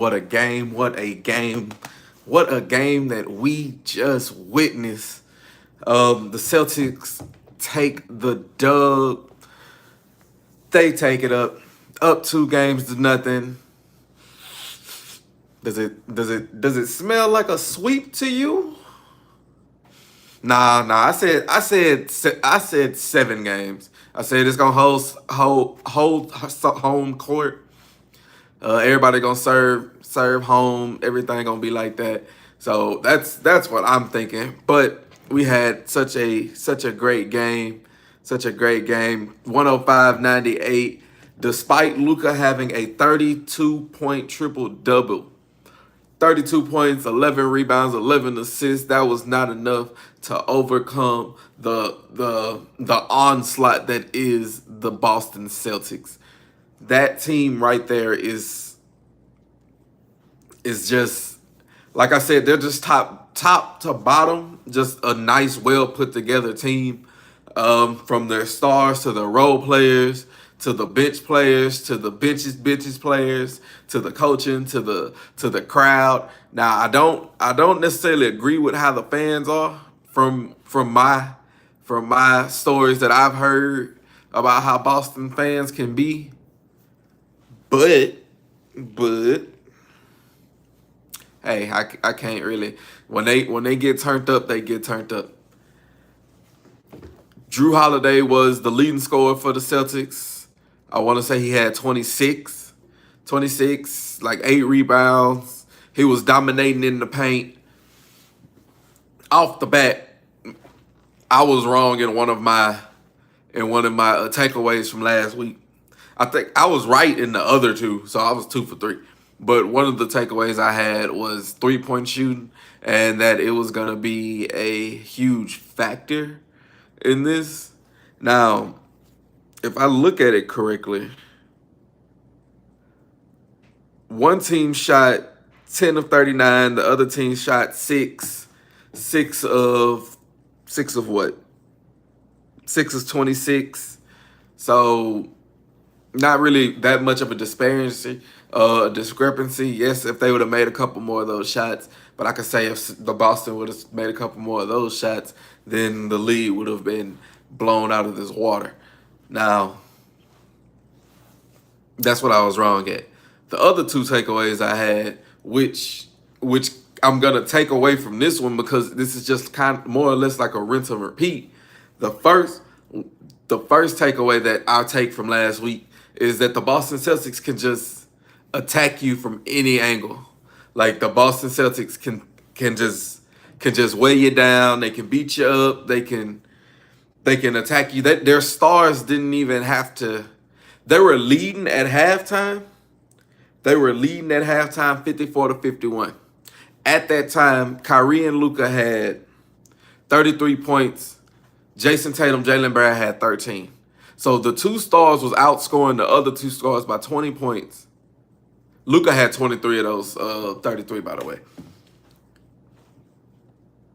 What a game, what a game, what a game that we just witnessed. The Celtics take the dub. They take it up 2 games to nothing. Does it smell like a sweep to you? Nah. I said 7 games. I said it's gonna hold home court. Everybody gonna serve home. Everything gonna be like that. So that's what I'm thinking. But we had such a great game, such a great game. 105-98. Despite Luka having a 32-point triple double, 32 points, 11 rebounds, 11 assists. That was not enough to overcome the onslaught that is the Boston Celtics. That team right there is just, like I said, they're just top to bottom, just a nice, well put together team. From their stars to the role players to the bench players to the benches players to the coaching to the crowd. Now I don't necessarily agree with how the fans are from my stories that I've heard about how Boston fans can be, but but hey, I can't really, when they get turned up, they get turned up. Drew Holiday was the leading scorer for the Celtics. I want to say he had 26, like 8 rebounds. He was dominating in the paint. Off the bat, I was wrong in one of my takeaways from last week. I think I was right in the other two, so I was 2 for 3. But one of the takeaways I had was 3-point shooting, and that it was gonna be a huge factor in this. Now, if I look at it correctly, one team shot 10 of 39, the other team shot six of six of what? 6 of 26. So not really that much of a discrepancy. Yes, if they would have made a couple more of those shots, but I could say if the Boston would have made a couple more of those shots, then the lead would have been blown out of this water. Now, that's what I was wrong at. The other two takeaways I had, which I'm gonna take away from this one because this is just kind of more or less like a rinse and repeat. The first the first takeaway that I'll take from last week is that the Boston Celtics can just attack you from any angle. Like the Boston Celtics can just weigh you down. They can beat you up. They can attack you. Their stars didn't even have to. They were leading at halftime. 54-51. At that time, Kyrie and Luka had 33 points. Jason Tatum, Jalen Brown had 13. So the two stars was outscoring the other two stars by 20 points. Luka had 23 of those 33, by the way.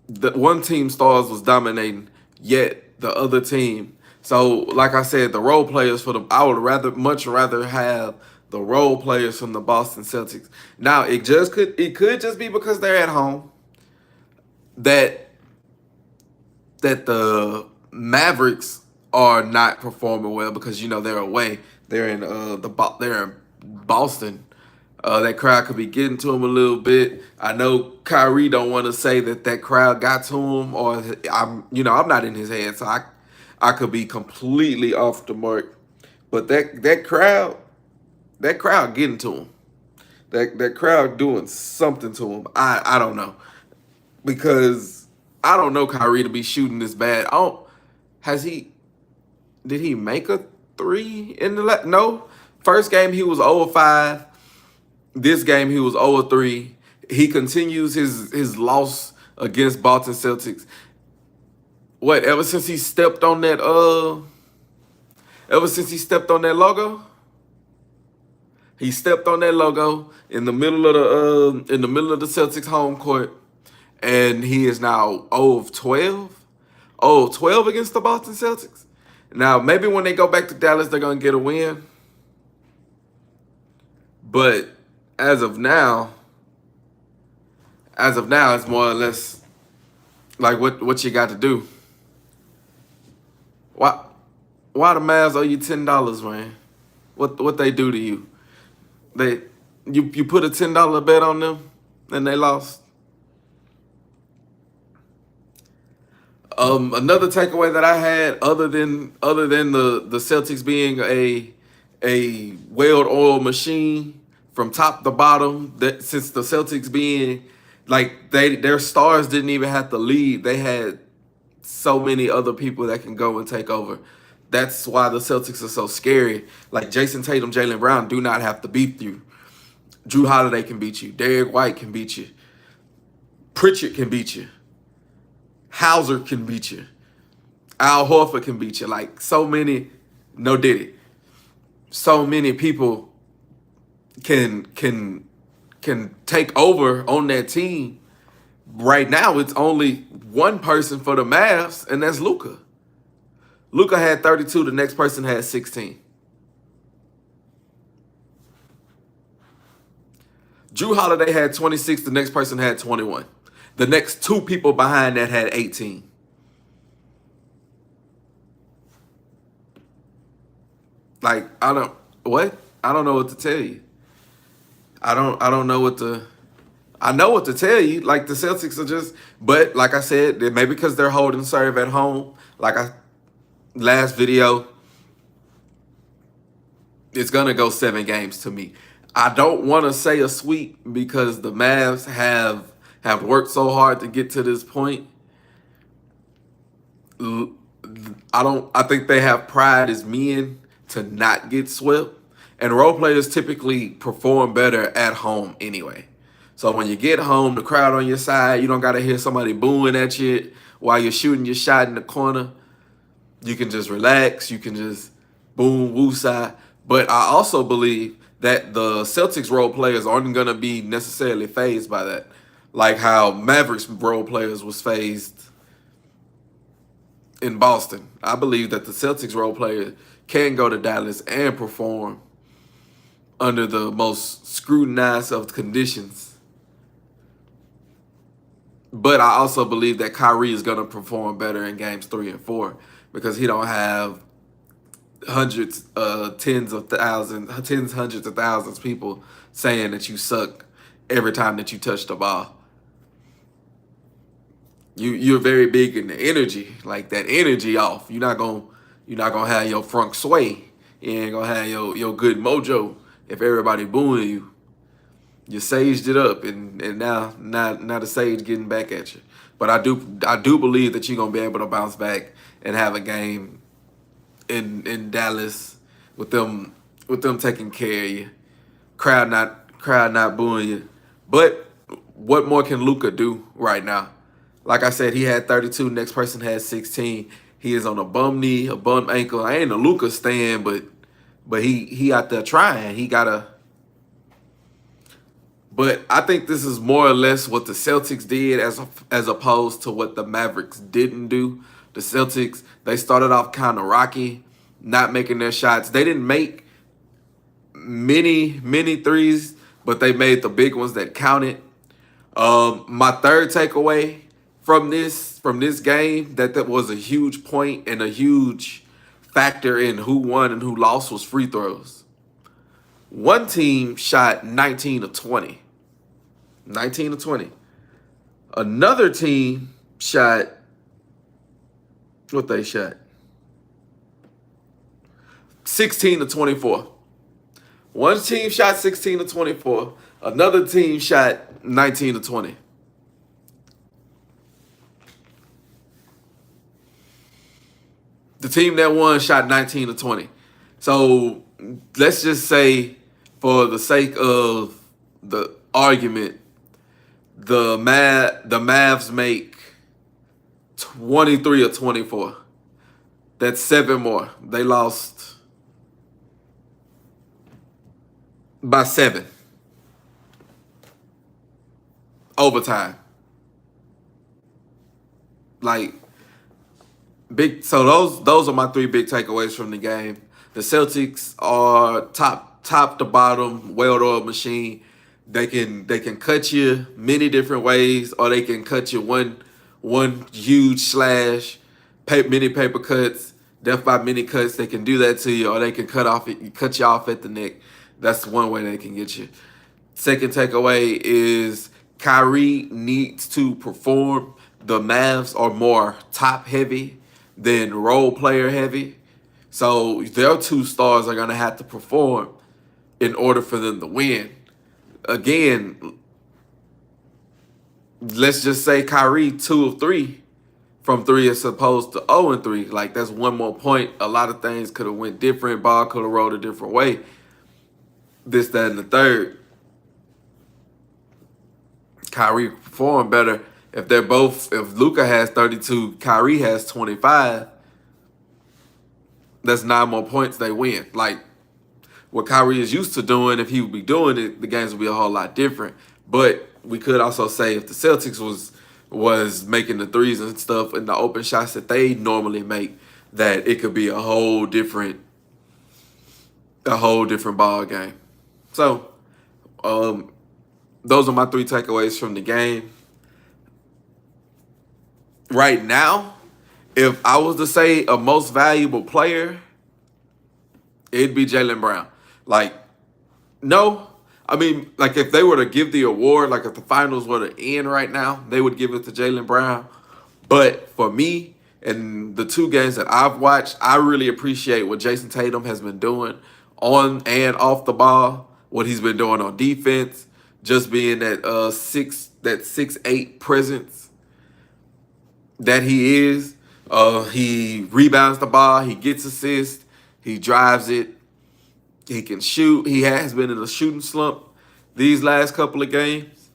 The one team stars was dominating, yet the other team. So, like I said, the role players I would much rather have the role players from the Boston Celtics. Now, it could just be because they're at home that the Mavericks are not performing well because they're away. They're in they're in Boston. That crowd could be getting to him a little bit. I know Kyrie don't want to say that crowd got to him, or I'm not in his head, so I could be completely off the mark. But that crowd getting to him. That crowd doing something to him. I don't know, because I don't know Kyrie to be shooting this bad. Has he? Did he make a three in no? First game he was 0-5. This game he was 0-3. He continues his loss against Boston Celtics. What? Ever since he stepped on that logo. He stepped on that logo in the middle of the Celtics home court, and he is now 0-12. 0-12 against the Boston Celtics. Now, maybe when they go back to Dallas, they're gonna get a win. But as of now, it's more or less like what you got to do. Why why the Mavs owe you $10, man? What they do to you? They you put a $10 bet on them and they lost. Another takeaway that I had, other than the Celtics being a well-oiled machine from top to bottom, that since the Celtics being like their stars didn't even have to lead, they had so many other people that can go and take over. That's why the Celtics are so scary. Like Jason Tatum, Jaylen Brown do not have to beat you. Drew Holiday can beat you. Derek White can beat you. Pritchard can beat you. Hauser can beat you. Al Horford can beat you. Like so many, no Diddy. So many people can take over on that team. Right now, it's only one person for the Mavs, and that's Luka. Luka had 32. The next person had 16. Drew Holiday had 26. The next person had 21. The next two people behind that had 18. Like, I don't know what to tell you. I don't know what to I know what to tell you. Like the Celtics are just, but like I said, maybe because they're holding serve at home. Like last video, it's gonna go 7 games to me. I don't want to say a sweep because the Mavs have worked so hard to get to this point. I think they have pride as men to not get swept. And role players typically perform better at home anyway. So when you get home, the crowd on your side, you don't got to hear somebody booing at you while you're shooting your shot in the corner. You can just relax. You can just boom, woosah. But I also believe that the Celtics role players aren't going to be necessarily fazed by that. Like how Mavericks role players was fazed in Boston. I believe that the Celtics role player can go to Dallas and perform under the most scrutinized of conditions. But I also believe that Kyrie is going to perform better in games 3 and 4 because he don't have hundreds, hundreds of thousands people saying that you suck every time that you touch the ball. You're very big in the energy, like that energy off. You're not gonna have your front sway. You ain't gonna have your good mojo if everybody booing you. You saged it up, and now the sage getting back at you. But I do believe that you're gonna be able to bounce back and have a game in Dallas with them taking care of you. Crowd not booing you. But what more can Luka do right now? Like I said, he had 32. Next person had 16. He is on a bum knee, a bum ankle. I ain't a Luka stan, but he out there trying. He gotta. But I think this is more or less what the Celtics did as opposed to what the Mavericks didn't do. The Celtics, they started off kind of rocky, not making their shots. They didn't make many threes, but they made the big ones that counted. My third takeaway from this game that was a huge point and a huge factor in who won and who lost was free throws. One team shot 19 of 20. 19 of 20. Another team shot what they shot? 16 to 24. One team shot 16 to 24. Another team shot 19 to 20. The team that won shot 19 to 20. So let's just say, for the sake of the argument, the Mavs make 23 or 24. That's 7 more. They lost by 7. Overtime. Like, big. So those are my 3 big takeaways from the game. The Celtics are top to bottom, well-oiled machine. They can cut you many different ways, or they can cut you one huge slash, many paper cuts, death by many cuts. They can do that to you, or they can cut you off at the neck. That's one way they can get you. Second takeaway is Kyrie needs to perform. The Mavs are more top heavy than role player heavy. So their two stars are going to have to perform in order for them to win. Again, let's just say Kyrie 2 of 3 from 3 as opposed to 0 and 3. Like, that's one more point. A lot of things could have went different. Ball could have rolled a different way. This, that, and the third. Kyrie performed better. If Luka has 32, Kyrie has 25, that's 9 more points, they win. Like, what Kyrie is used to doing, if he would be doing it, the games would be a whole lot different. But we could also say if the Celtics was making the threes and stuff and the open shots that they normally make, that it could be a whole different ball game. So, those are my 3 takeaways from the game. Right now, if I was to say a most valuable player, it'd be Jaylen Brown. Like, no. I mean, like, if they were to give the award, like if the finals were to end right now, they would give it to Jaylen Brown. But for me, in the 2 games that I've watched, I really appreciate what Jason Tatum has been doing on and off the ball, what he's been doing on defense, just being that 6'8" presence that he is. He rebounds the ball, he gets assists, he drives it, he can shoot. He has been in a shooting slump these last couple of games,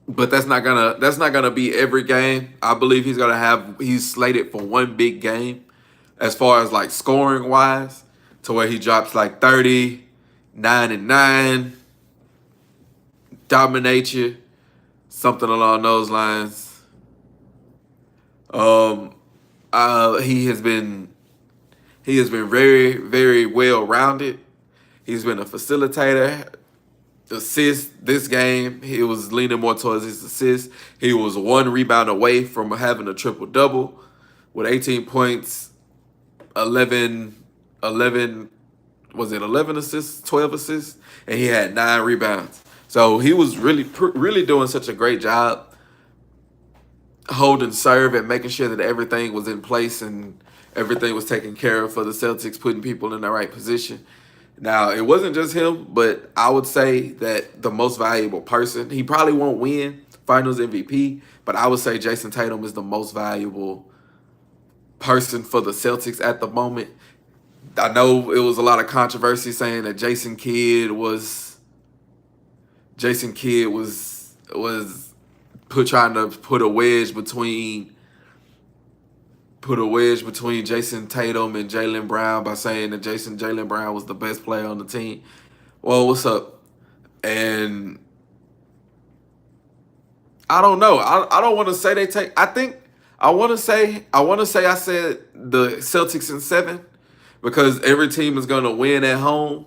but that's not gonna be every game. I believe he's slated for one big game, as far as like scoring wise, to where he drops like 30, 9 and 9, dominate you, something along those lines. He has been very, very well rounded. He's been a facilitator, assist. This game, he was leaning more towards his assists. He was 1 rebound away from having a triple double with 18 points, 11 assists, 12 assists, and he had 9 rebounds. So he was really doing such a great job holding serve and making sure that everything was in place and everything was taken care of for the Celtics, putting people in the right position. Now, it wasn't just him, but I would say that the most valuable person, he probably won't win Finals MVP, but I would say Jason Tatum is the most valuable person for the Celtics at the moment. I know it was a lot of controversy saying that Jason Kidd was trying to put a wedge between Jason Tatum and Jaylen Brown by saying that Jaylen Brown was the best player on the team. Well, what's up? And I don't know. I don't want to say they take. I want to say I said the Celtics in 7 because every team is going to win at home.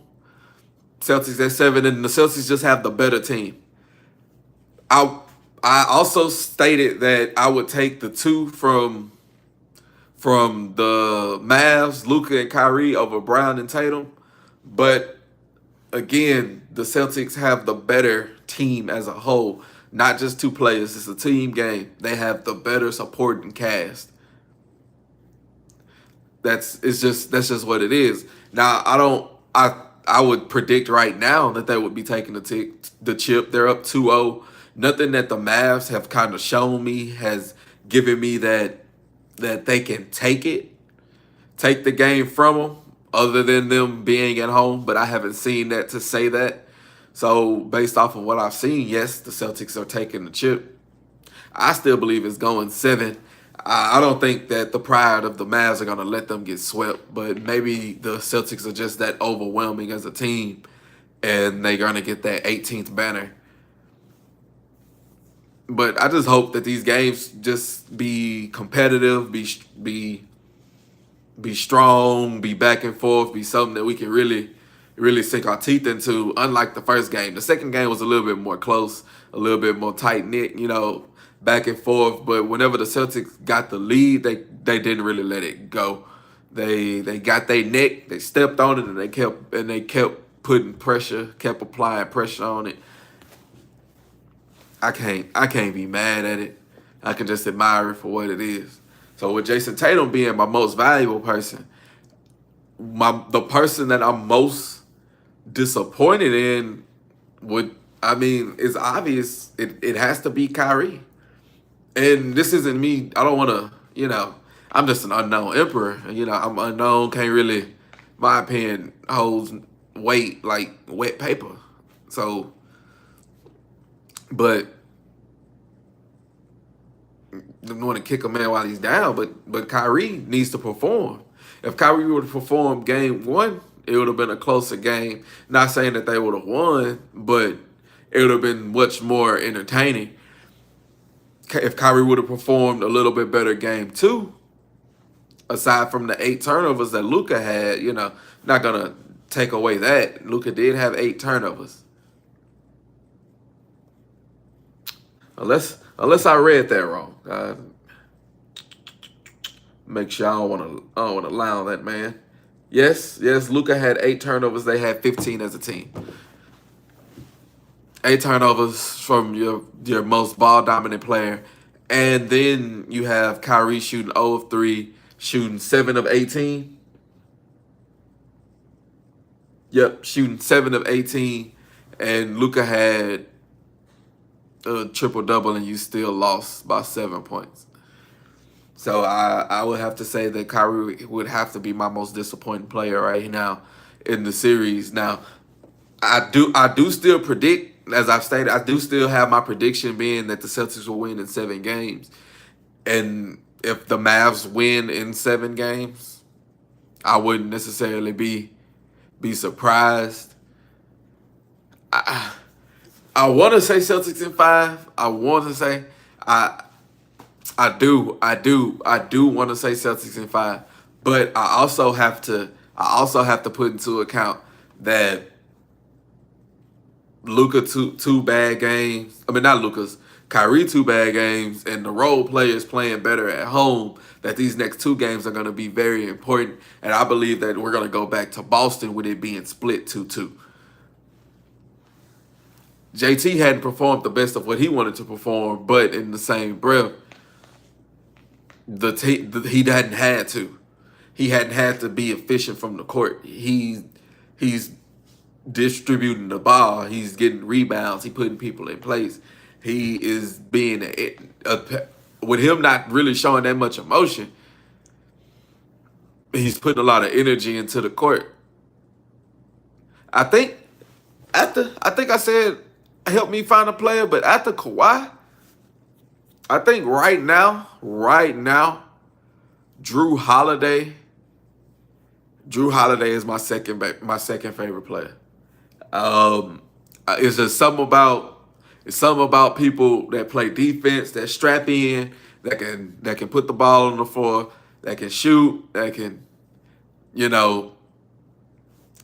Celtics at 7, and the Celtics just have the better team. I also stated that I would take the 2 from the Mavs, Luka and Kyrie, over Brown and Tatum. But again, the Celtics have the better team as a whole. Not just 2 players. It's a team game. They have the better supporting cast. That's just what it is. Now, I would predict right now that they would be taking the chip. They're up 2-0. Nothing that the Mavs have kind of shown me has given me that they can take the game from them, other than them being at home. But I haven't seen that to say that. So based off of what I've seen, yes, the Celtics are taking the chip. I still believe it's going 7. I don't think that the pride of the Mavs are going to let them get swept, but maybe the Celtics are just that overwhelming as a team, and they're going to get that 18th banner. But I just hope that these games just be competitive, be strong, be back and forth, be something that we can really really sink our teeth into. Unlike the first game, the second game was a little bit more close, a little bit more tight knit, back and forth. But whenever the Celtics got the lead, they didn't really let it go. They got their neck, they stepped on it, and they kept putting pressure, kept applying pressure on it. I can't be mad at it. I can just admire it for what it is. So with Jason Tatum being my most valuable person, the person that I'm most disappointed in it's obvious. It has to be Kyrie. And this isn't me. I don't want to, I'm just an unknown emperor. I'm unknown, can't really, my opinion holds weight like wet paper. So, but I don't want to kick a man while he's down, but Kyrie needs to perform. If Kyrie would have performed game one, it would have been a closer game. Not saying that they would have won, but it would have been much more entertaining. If Kyrie would have performed a little bit better game two, aside from the 8 turnovers that Luka had, not going to take away that. Luka did have 8 turnovers. Unless I read that wrong. Make sure I don't want to lie on that, man. Yes, Luka had 8 turnovers. They had 15 as a team. 8 turnovers from your most ball-dominant player. And then you have Kyrie shooting 0 of 3, shooting 7 of 18. Yep, shooting 7 of 18. And Luka had a triple-double, and you still lost by 7 points. So I would have to say that Kyrie would have to be my most disappointing player right now in the series. Now, I do still predict, as I've stated, I do still have my prediction being that the Celtics will win in 7 games. And if the Mavs win in 7 games, I wouldn't necessarily be surprised. I want to say Celtics in 5. I want to say I do want to say Celtics in 5, but I also have to put into account that Luka two bad games. I mean, not Luka's, Kyrie 2 bad games, and the role players playing better at home. That these next 2 games are going to be very important, and I believe that we're going to go back to Boston with it being split 2-2. JT hadn't performed the best of what he wanted to perform, but in the same breath, he hadn't had to. He hadn't had to be efficient from the court. He's distributing the ball. He's getting rebounds. He's putting people in place. He is being with him not really showing that much emotion. He's putting a lot of energy into the court. I think I said help me find a player, but after Kawhi, I think right now, Drew Holiday is my second favorite player. It's just something about people that play defense, that strap in, that can put the ball on the floor, that can shoot, that can,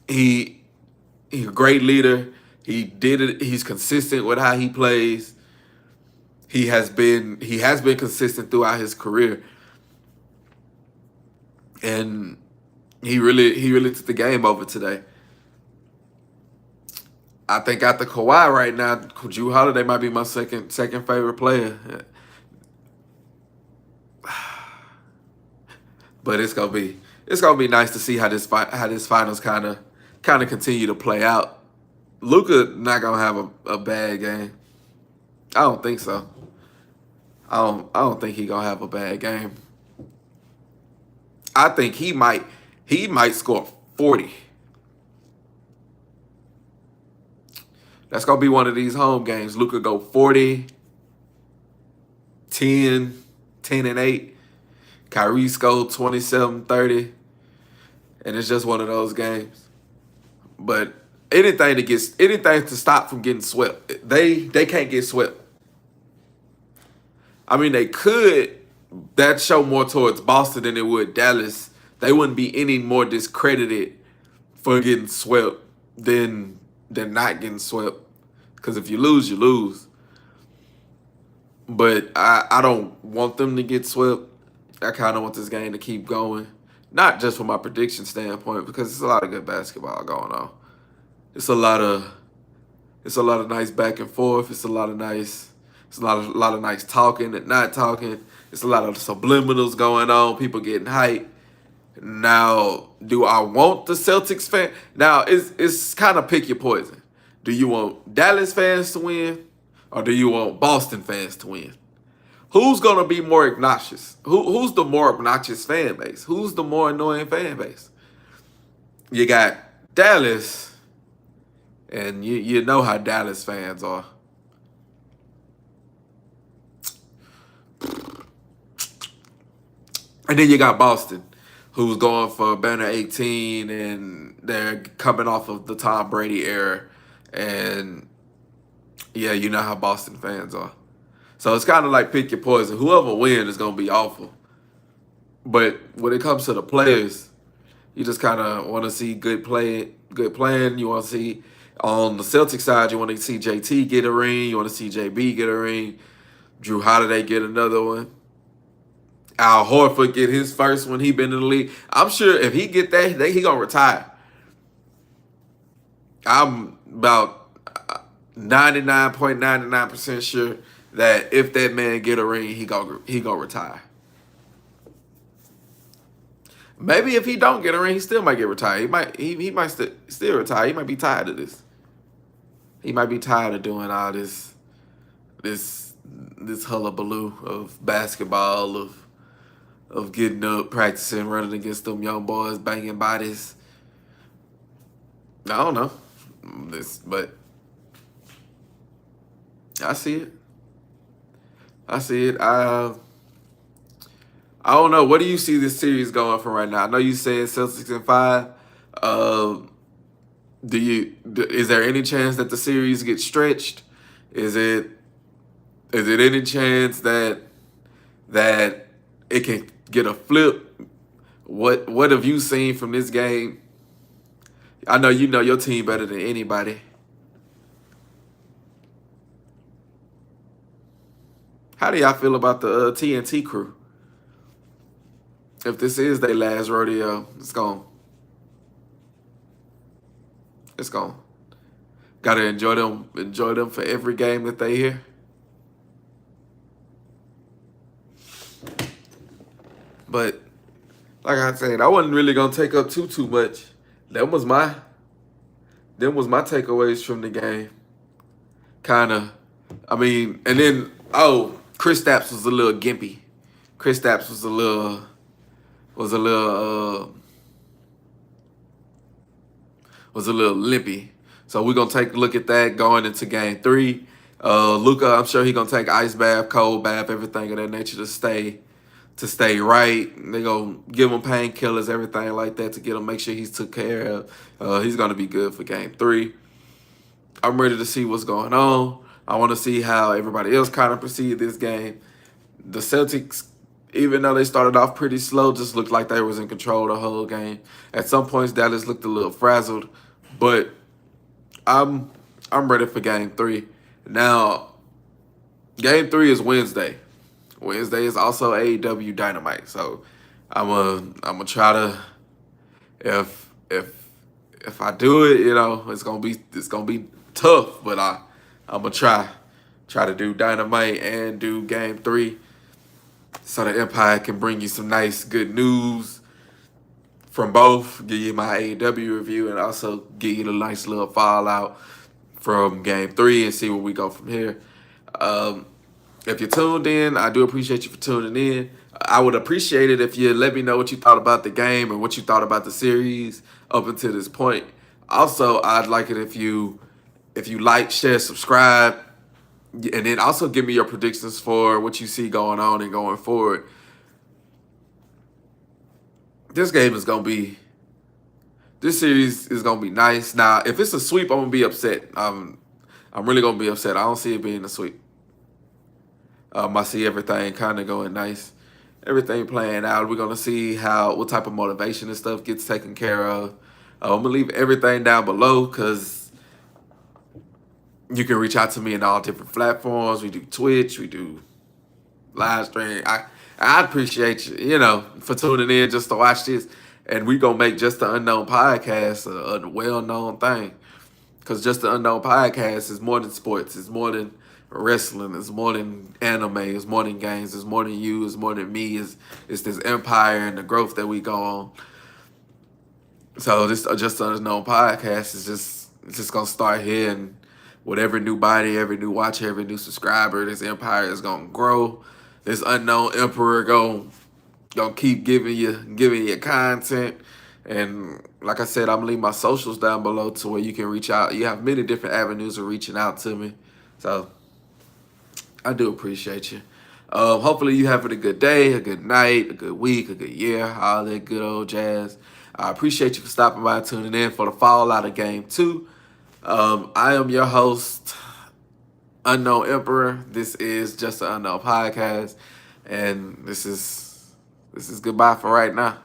he's a great leader. He did it. He's consistent with how he plays. He has been consistent throughout his career, and he really took the game over today. I think after Kawhi right now, Drew Holiday might be my second favorite player. But it's gonna be nice to see how this finals kind of continue to play out. Luka not gonna have a bad game. I don't think so. I don't think he gonna have a bad game. I think he might score 40. That's gonna be one of these home games. Luka go 40, 10, 10 and 8. Kyrie scored 27, 30. And it's just one of those games. But anything to stop from getting swept. They can't get swept. I mean, they could. That show more towards Boston than it would Dallas. They wouldn't be any more discredited for getting swept than not getting swept. Because if you lose, you lose. But I don't want them to get swept. I kind of want this game to keep going. Not just from my prediction standpoint, because there's a lot of good basketball going on. It's a lot of nice back and forth. It's a lot of nice talking and not talking. It's a lot of subliminals going on. People getting hyped. Now, do I want the Celtics fan? Now, it's kind of pick your poison. Do you want Dallas fans to win, or do you want Boston fans to win? Who's gonna be more obnoxious? Who's the more obnoxious fan base? Who's the more annoying fan base? You got Dallas, and you know how Dallas fans are. And then you got Boston, who's going for banner 18, and they're coming off of the Tom Brady era. And yeah, you know how Boston fans are. So it's kind of like pick your poison. Whoever wins is going to be awful. But when it comes to the players, you just kind of want to see good playing. You want to see, on the Celtics side, you want to see JT get a ring. You want to see JB get a ring. Drew Holiday get another one. Al Horford get his first one. He been in the league. I'm sure if he get that, he going to retire. I'm about 99.99% sure that if that man get a ring, he gonna retire. Maybe if he don't get a ring, he still might get retired. He might still retire. He might be tired of this. He might be tired of doing all this hullabaloo of basketball, of getting up, practicing, running against them young boys, banging bodies. I don't know this, but I see it. I don't know. What do you see this series going for right now? I know you said Celtics in 5. Is there any chance that the series gets stretched? Is it any chance that it can get a flip? What have you seen from this game? I know you know your team better than anybody. How do y'all feel about the TNT crew? If this is their last rodeo, it's gone. It's gone. Gotta enjoy them for every game that they hear. But like I said, I wasn't really gonna take up too much. Them was my takeaways from the game. Kinda. I mean, and then Chris Stapps was a little gimpy. Chris Stapps was a little limpy. So we're gonna take a look at that going into game 3. Luka, I'm sure he's gonna take ice bath, cold bath, everything of that nature to stay right. They're gonna give him painkillers, everything like that to get him, make sure he's took care of. He's gonna be good for game 3. I'm ready to see what's going on. I want to see how everybody else kind of perceived this game. The Celtics, even though they started off pretty slow, just looked like they was in control the whole game. At some points, Dallas looked a little frazzled, but I'm ready for game 3. Now, game 3 is Wednesday. Wednesday is also AEW Dynamite, so I'm a try to, if I do it, you know, it's gonna be tough, but I'm gonna try to do Dynamite and do game 3, so the Empire can bring you some nice good news from both, give you my AEW review, and also give you the nice little fallout from game 3 and see where we go from here. If you're tuned in, I do appreciate you for tuning in. I would appreciate it if you let me know what you thought about the game and what you thought about the series up until this point. Also, I'd like it if you like, share, subscribe, and then also give me your predictions for what you see going on and going forward. This series is gonna be nice. Now, if it's a sweep, I'm gonna be upset. I'm really gonna be upset. I don't see it being a sweep. I see everything kind of going nice, everything playing out. We're gonna see what type of motivation and stuff gets taken care of. I'm gonna leave everything down below because you can reach out to me in all different platforms. We do Twitch, we do live stream. I appreciate you, for tuning in just to watch this. And we gonna make Just the Unknown podcast a well-known thing. Because Just the Unknown podcast is more than sports. It's more than wrestling. It's more than anime. It's more than games. It's more than you. It's more than me. It's this empire and the growth that we go on. So this Just the Unknown podcast is just gonna start here, and with every new body, every new watcher, every new subscriber, this empire is gonna grow. This unknown emperor gonna keep giving you content. And like I said, I'm gonna leave my socials down below to where you can reach out. You have many different avenues of reaching out to me. So I do appreciate you. Hopefully you having a good day, a good night, a good week, a good year, all that good old jazz. I appreciate you for stopping by and tuning in for the Fallout of Game 2. I am your host, Unknown Emperor. This is Just an Unknown Podcast. And this is goodbye for right now.